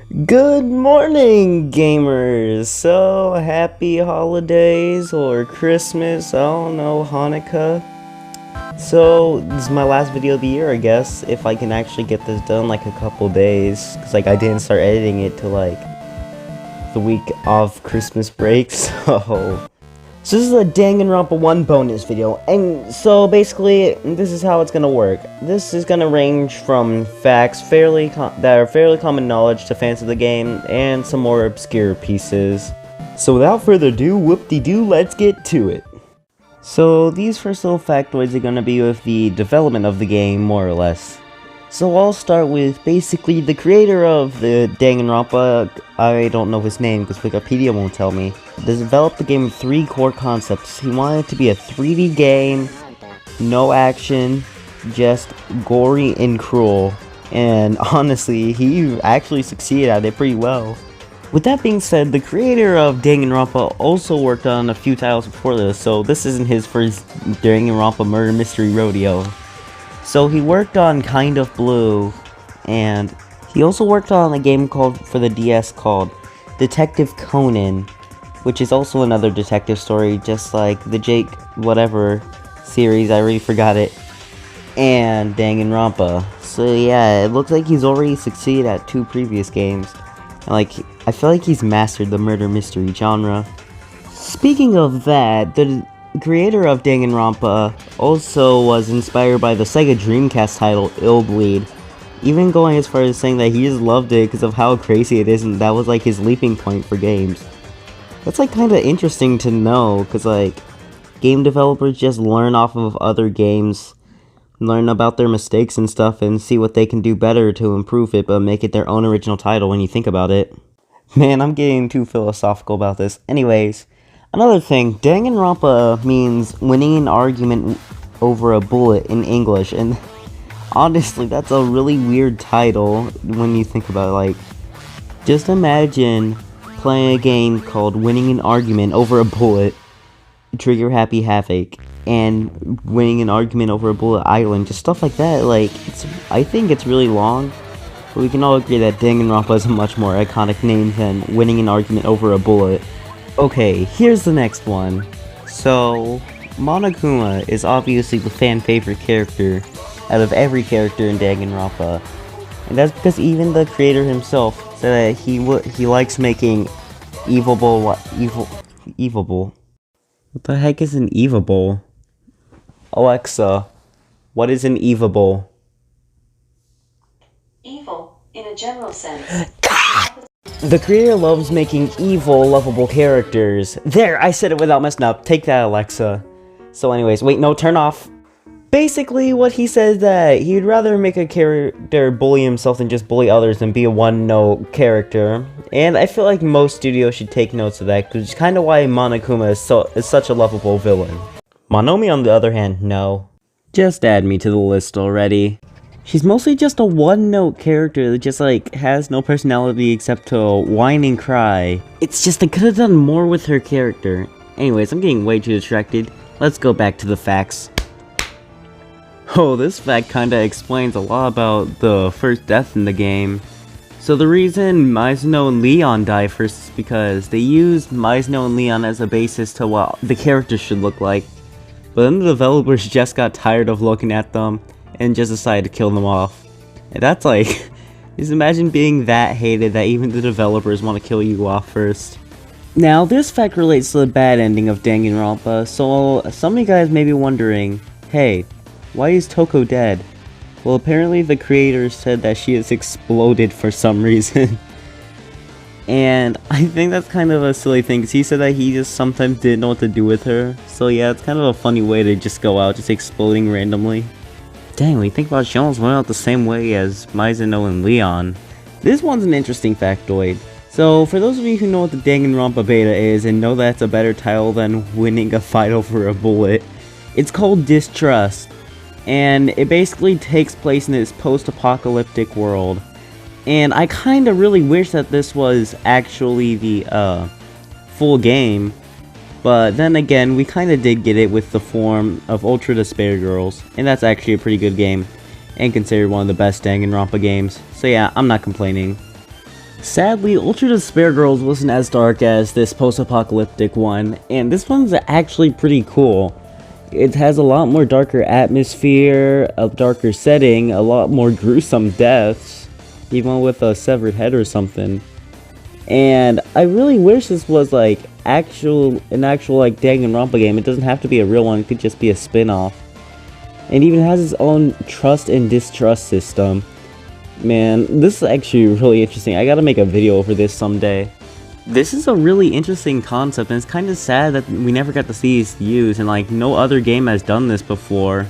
Good morning, gamers! So, happy holidays or Christmas, I don't know, Hanukkah. So, this is my last video of the year, I guess, if I can actually get this done like a couple days. Because, I didn't start editing it till, the week of Christmas break, So this is a Danganronpa 1 bonus video, and so basically, this is how it's gonna work. This is gonna range from facts that are fairly common knowledge to fans of the game, and some more obscure pieces. So without further ado, whoop-de-doo, let's get to it. So these first little factoids are gonna be with the development of the game, more or less. So I'll start with basically the creator of the Danganronpa. I don't know his name because Wikipedia won't tell me. Developed the game with 3 core concepts. He wanted it to be a 3D game, no action, just gory and cruel. And honestly, he actually succeeded at it pretty well. With that being said, the creator of Danganronpa also worked on a few titles before this, so this isn't his first Danganronpa Murder Mystery Rodeo. So he worked on Kind of Blue, and he also worked on a game for the DS called Detective Conan, which is also another detective story, just like the Jake whatever series, I already forgot it, and Danganronpa. So yeah, it looks like he's already succeeded at 2 previous games, and I feel like he's mastered the murder mystery genre. Speaking of that, the creator of Danganronpa also was inspired by the Sega Dreamcast title Illbleed, even going as far as saying that he just loved it because of how crazy it is, and that was his leaping point for games. That's kinda interesting to know, because game developers just learn off of other games, learn about their mistakes and stuff, and see what they can do better to improve it, but make it their own original title when you think about it. Man, I'm getting too philosophical about this. Anyways, another thing, Danganronpa means winning an argument over a bullet in English, and honestly, that's a really weird title when you think about it. Just imagine playing a game called Winning an Argument Over a Bullet, Trigger Happy Havoc, and Winning an Argument Over a Bullet Island, just stuff like that. I think it's really long, but we can all agree that Danganronpa is a much more iconic name than Winning an Argument Over a Bullet. Okay, here's the next one. So, Monokuma is obviously the fan favorite character out of every character in Danganronpa, and that's because even the creator himself said that he likes making evil. What the heck is an evil? Alexa, what is an evil? Evil, in a general sense. The creator loves making evil, lovable characters. There, I said it without messing up. Take that, Alexa. So anyways, wait, no, turn off. Basically, what he says that he'd rather make a character bully himself than just bully others than be a one-note character. And I feel like most studios should take notes of that, which is kind of why Monokuma is such a lovable villain. Monomi, on the other hand, no. Just add me to the list already. She's mostly just a one-note character that just has no personality except to whine and cry. It's just they could have done more with her character. Anyways, I'm getting way too distracted. Let's go back to the facts. Oh, this fact kinda explains a lot about the first death in the game. So the reason Mizuno and Leon die first is because they used Mizuno and Leon as a basis to what the characters should look like. But then the developers just got tired of looking at them and just decided to kill them off. And that's just imagine being that hated that even the developers want to kill you off first. Now, this fact relates to the bad ending of Danganronpa, so some of you guys may be wondering, hey, why is Toko dead? Well, apparently the creators said that she has exploded for some reason. And I think that's kind of a silly thing, because he said that he just sometimes didn't know what to do with her. So yeah, it's kind of a funny way to just go out, just exploding randomly. Dang, when you think about it, she almost went out the same way as Mizuno and Leon. This one's an interesting factoid. So, for those of you who know what the Danganronpa beta is and know that's a better title than Winning a Fight Over a Bullet, it's called Distrust. And it basically takes place in this post-apocalyptic world. And I kinda really wish that this was actually the full game. But then again, we kinda did get it with the form of Ultra Despair Girls. And that's actually a pretty good game. And considered one of the best Danganronpa games. So yeah, I'm not complaining. Sadly, Ultra Despair Girls wasn't as dark as this post-apocalyptic one, and this one's actually pretty cool. It has a lot more darker atmosphere, a darker setting, a lot more gruesome deaths, even with a severed head or something. And I really wish this was like an actual like Danganronpa game. It doesn't have to be a real one, it could just be a spin-off. It even has its own trust and distrust system. Man, this is actually really interesting. I gotta make a video for this someday. This is a really interesting concept, and it's kind of sad that we never got to see this used, and like no other game has done this before.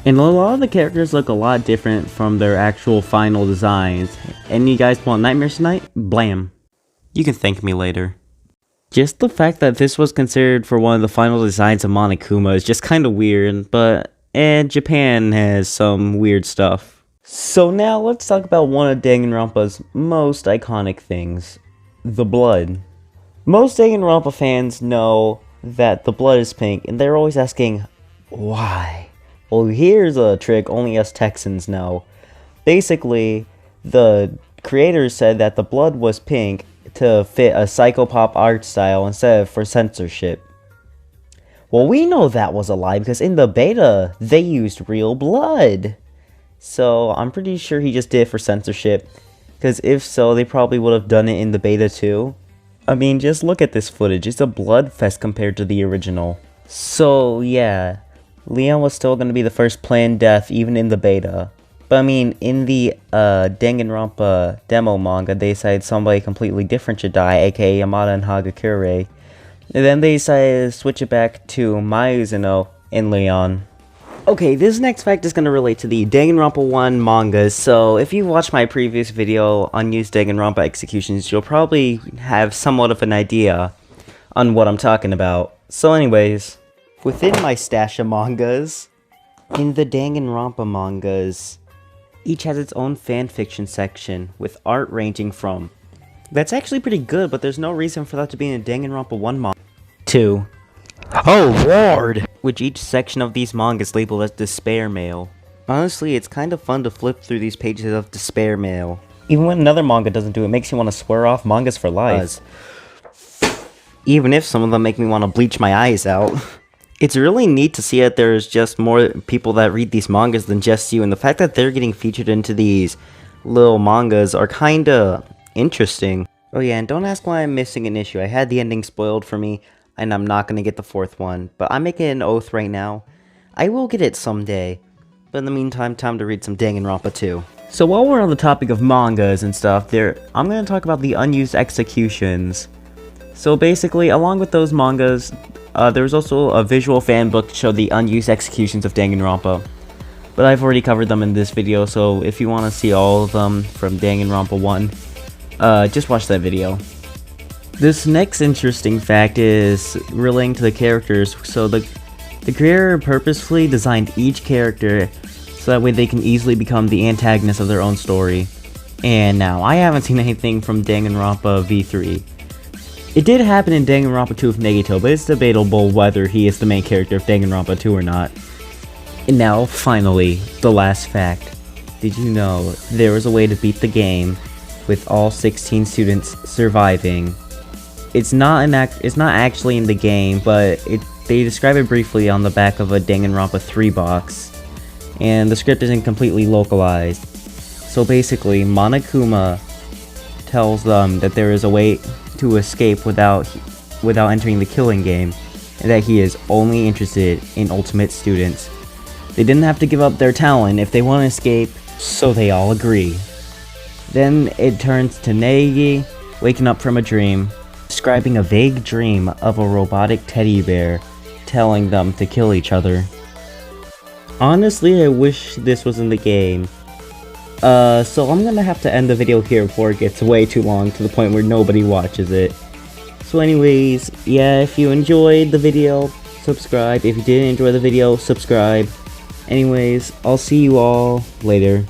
And a lot of the characters look a lot different from their actual final designs. And you guys want nightmares tonight? Blam. You can thank me later. Just the fact that this was considered for one of the final designs of Monokuma is just kind of weird, but Japan has some weird stuff. So now let's talk about one of Danganronpa's most iconic things, the blood. Most Danganronpa fans know that the blood is pink, and they're always asking, why? Well, here's a trick only us Texans know. Basically, the creators said that the blood was pink to fit a psychopop art style instead of for censorship. Well, we know that was a lie because in the beta, they used real blood. So I'm pretty sure he just did it for censorship, because if so, they probably would have done it in the beta too. I mean, just look at this footage, it's a blood fest compared to the original. So yeah, Leon was still going to be the first planned death even in the beta. But I mean, in the Danganronpa demo manga, they decided somebody completely different should die, aka Yamada and Hagakure. And then they decided to switch it back to Mayuzuno and Leon. Okay, this next fact is going to relate to the Danganronpa 1 mangas, so if you watched my previous video on used Danganronpa executions, you'll probably have somewhat of an idea on what I'm talking about. So anyways, within my stash of mangas, in the Danganronpa mangas, each has its own fanfiction section, with art ranging from, that's actually pretty good, but there's no reason for that to be in a Danganronpa 1 manga, to, oh lord! Which each section of these mangas labeled as despair mail. Honestly, it's kind of fun to flip through these pages of despair mail. Even when another manga doesn't do it, makes you want to swear off mangas for life. Even if some of them make me want to bleach my eyes out. It's really neat to see that there's just more people that read these mangas than just you, and the fact that they're getting featured into these little mangas are kinda interesting. Oh yeah, and don't ask why I'm missing an issue. I had the ending spoiled for me, and I'm not going to get the fourth one, but I'm making an oath right now. I will get it someday, but in the meantime, time to read some Danganronpa 2. So while we're on the topic of mangas and stuff, I'm going to talk about the unused executions. So basically, along with those mangas, there's also a visual fan book to show the unused executions of Danganronpa. But I've already covered them in this video, so if you want to see all of them from Danganronpa 1, just watch that video. This next interesting fact is relating to the characters. So the creator purposefully designed each character so that way they can easily become the antagonist of their own story. And now, I haven't seen anything from Danganronpa V3. It did happen in Danganronpa 2 with Nagito, but it's debatable whether he is the main character of Danganronpa 2 or not. And now, finally, the last fact. Did you know there was a way to beat the game with all 16 students surviving? It's not actually in the game, but they describe it briefly on the back of a Danganronpa 3 box, and the script isn't completely localized. So basically, Monokuma tells them that there is a way to escape without entering the killing game, and that he is only interested in ultimate students. They didn't have to give up their talent if they want to escape, so they all agree. Then it turns to Neigi waking up from a dream, describing a vague dream of a robotic teddy bear telling them to kill each other. Honestly, I wish this was in the game. So I'm gonna have to end the video here before it gets way too long to the point where nobody watches it. So anyways, yeah, if you enjoyed the video, subscribe. If you didn't enjoy the video, subscribe. Anyways, I'll see you all later.